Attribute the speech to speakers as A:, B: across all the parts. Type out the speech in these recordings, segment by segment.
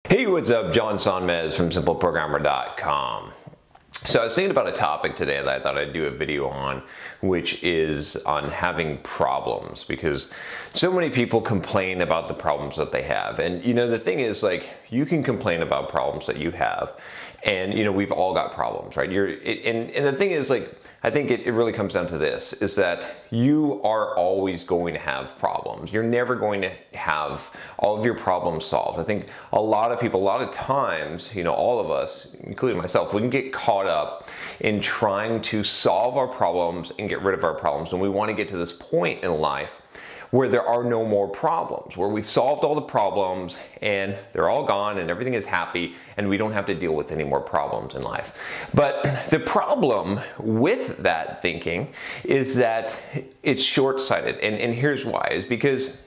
A: Hey, what's up? John Sonmez from SimpleProgrammer.com. So I was thinking about a topic today that I thought I'd do a video on, which is on having problems, because so many people complain about the problems that they have. And you know, the thing is, like, you can complain about problems that you have, and you know, we've all got problems, right? And the thing is, like, I think it really comes down to this, is that you are always going to have problems. You're never going to have all of your problems solved. I think a lot of people, a lot of times, you know, all of us, including myself, we can get caught up in trying to solve our problems and get rid of our problems. And we want to get to this point in life where there are no more problems, where we've solved all the problems and they're all gone and everything is happy and we don't have to deal with any more problems in life. But the problem with that thinking is that it's short-sighted, and here's why, is because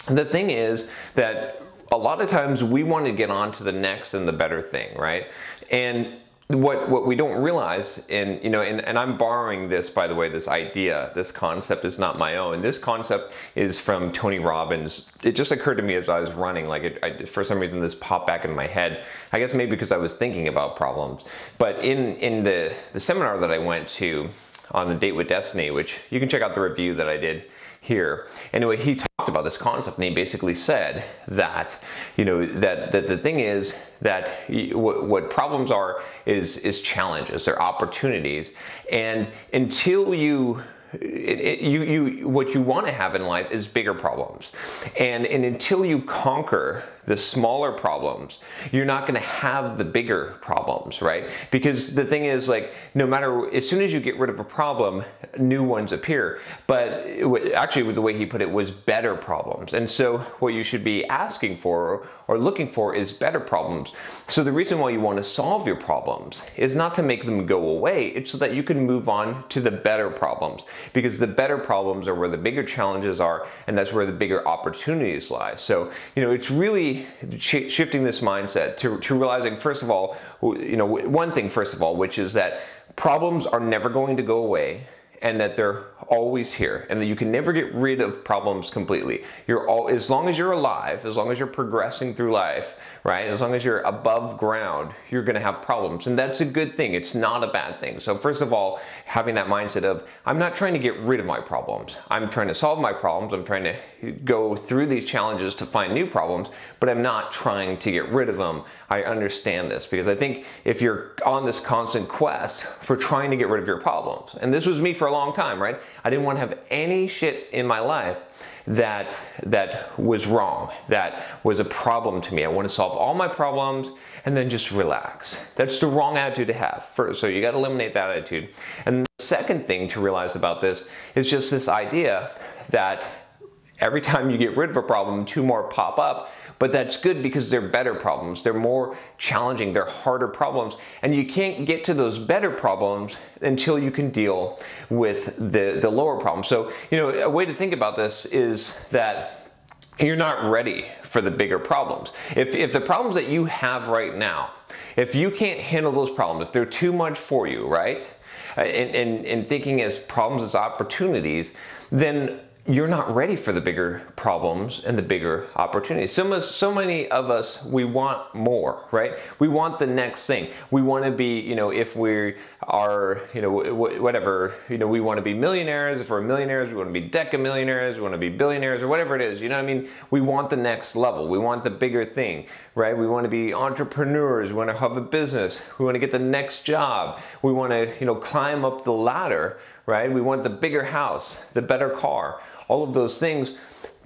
A: the thing is that a lot of times we want to get on to the next and the better thing, right? And what we don't realize, and you know, and I'm borrowing this, by the way, this idea, this concept is not my own. This concept is from Tony Robbins. It just occurred to me as I was running, like for some reason this popped back in my head. I guess maybe because I was thinking about problems. But in the seminar that I went to on the Date with Destiny, which you can check out the review that I did here. Anyway, he talked about this concept, and he basically said that, you know, that the thing is that what problems are is challenges, they're opportunities, and until what you want to have in life is bigger problems, and until you conquer the smaller problems, you're not going to have the bigger problems, right? Because the thing is, like, no matter, as soon as you get rid of a problem, new ones appear. But actually, the way he put it was better problems. And so what you should be asking for or looking for is better problems. So the reason why you want to solve your problems is not to make them go away, it's so that you can move on to the better problems, because the better problems are where the bigger challenges are, and that's where the bigger opportunities lie. So, you know, it's really shifting this mindset to realizing, first of all, you know, one thing, first of all, which is that problems are never going to go away, and that they're always here, and that you can never get rid of problems completely. As long as you're alive, as long as you're progressing through life, right? As long as you're above ground, you're gonna have problems, and that's a good thing. It's not a bad thing. So first of all, having that mindset of, I'm not trying to get rid of my problems. I'm trying to solve my problems. I'm trying to go through these challenges to find new problems, but I'm not trying to get rid of them. I understand this, because I think if you're on this constant quest for trying to get rid of your problems, and this was me for a long time, right? I didn't want to have any shit in my life that was wrong, that was a problem to me. I want to solve all my problems and then just relax. That's the wrong attitude to have. So you got to eliminate that attitude. And the second thing to realize about this is just this idea that every time you get rid of a problem, two more pop up. But that's good, because they're better problems. They're more challenging. They're harder problems. And you can't get to those better problems until you can deal with the lower problems. So, you know, a way to think about this is that you're not ready for the bigger problems. If the problems that you have right now, if you can't handle those problems, if they're too much for you, right? And thinking as problems as opportunities, then you're not ready for the bigger problems and the bigger opportunities. So many of us, we want more, right? We want the next thing. We want to be, you know, if we are, you know, whatever, you know, we want to be millionaires. If we're millionaires, we want to be decamillionaires, we want to be billionaires, or whatever it is, you know what I mean? We want the next level. We want the bigger thing, right? We want to be entrepreneurs. We want to have a business. We want to get the next job. We want to, you know, climb up the ladder, right? We want the bigger house, the better car, all of those things.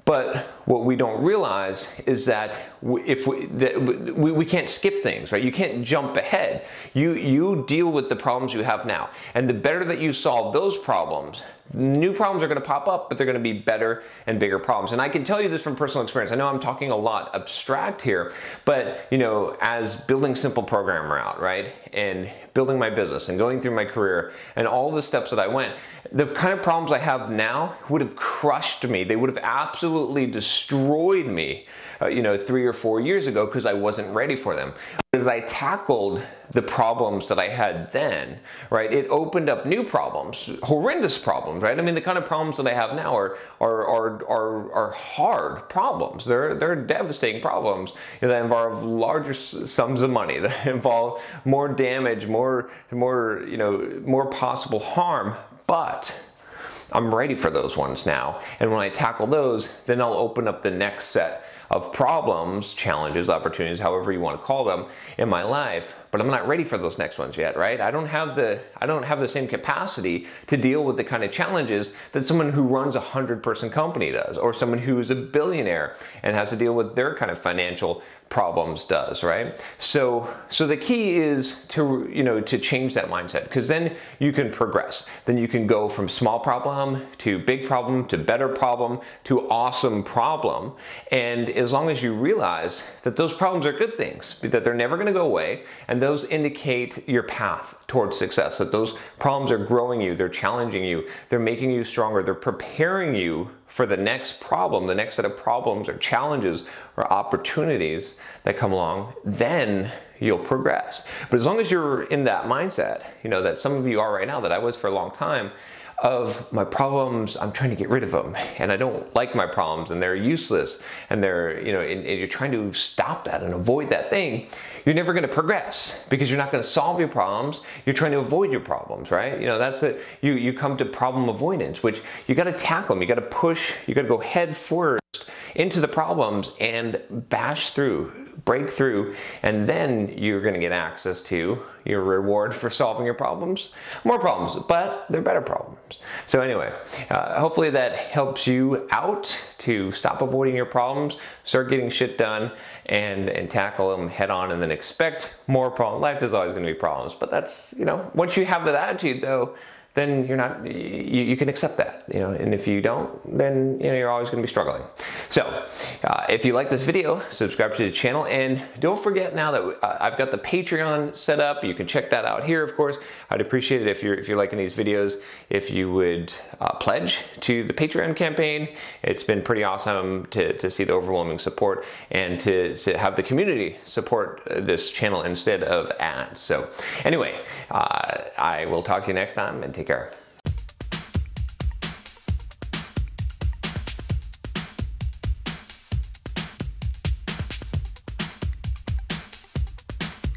A: But what we don't realize is that we can't skip things, right? You can't jump ahead. You deal with the problems you have now. And the better that you solve those problems, new problems are going to pop up, but they're going to be better and bigger problems. And I can tell you this from personal experience. I know I'm talking a lot abstract here, but you know, as building Simple Programmer out, right? And building my business and going through my career and all the steps that I went, the kind of problems I have now would have crushed me. They would have absolutely destroyed destroyed me, 3 or 4 years ago because I wasn't ready for them. As I tackled the problems that I had then, right, it opened up new problems, horrendous problems, right? I mean, the kind of problems that I have now are hard problems. They're devastating problems that involve larger sums of money, that involve more damage, more possible harm, but I'm ready for those ones now. And when I tackle those, then I'll open up the next set of problems, challenges, opportunities, however you want to call them, in my life, but I'm not ready for those next ones yet, right? I don't have the same capacity to deal with the kind of challenges that someone who runs a 100-person company does, or someone who is a billionaire and has to deal with their kind of financial problems does, right? So the key is to change that mindset, because then you can progress. Then you can go from small problem to big problem to better problem to awesome problem. And as long as you realize that those problems are good things, that they're never going to go away, and those indicate your path towards success, that those problems are growing you, they're challenging you, they're making you stronger, they're preparing you for the next problem, the next set of problems or challenges or opportunities that come along, then you'll progress. But as long as you're in that mindset, that some of you are right now, that I was for a long time, of my problems, I'm trying to get rid of them, and I don't like my problems, and they're useless, and they're, and you're trying to stop that and avoid that thing, you're never going to progress, because you're not going to solve your problems. You're trying to avoid your problems, right? That's it. You come to problem avoidance, which you got to tackle them. You got to push. You got to go head first into the problems and bash through, break through, and then you're going to get access to your reward for solving your problems. More problems, but they're better problems. So anyway, hopefully that helps you out to stop avoiding your problems, start getting shit done, and tackle them head on, and then expect more problems. Life is always going to be problems, but that's, once you have that attitude though, then you can accept that, and if you don't, then you're always going to be struggling. So if you like this video, subscribe to the channel, and don't forget now that I've got the Patreon set up. You can check that out here, of course. I'd appreciate it if you're liking these videos, if you would pledge to the Patreon campaign. It's been pretty awesome to see the overwhelming support, and to have the community support this channel instead of ads. So anyway, I will talk to you next time, and take care.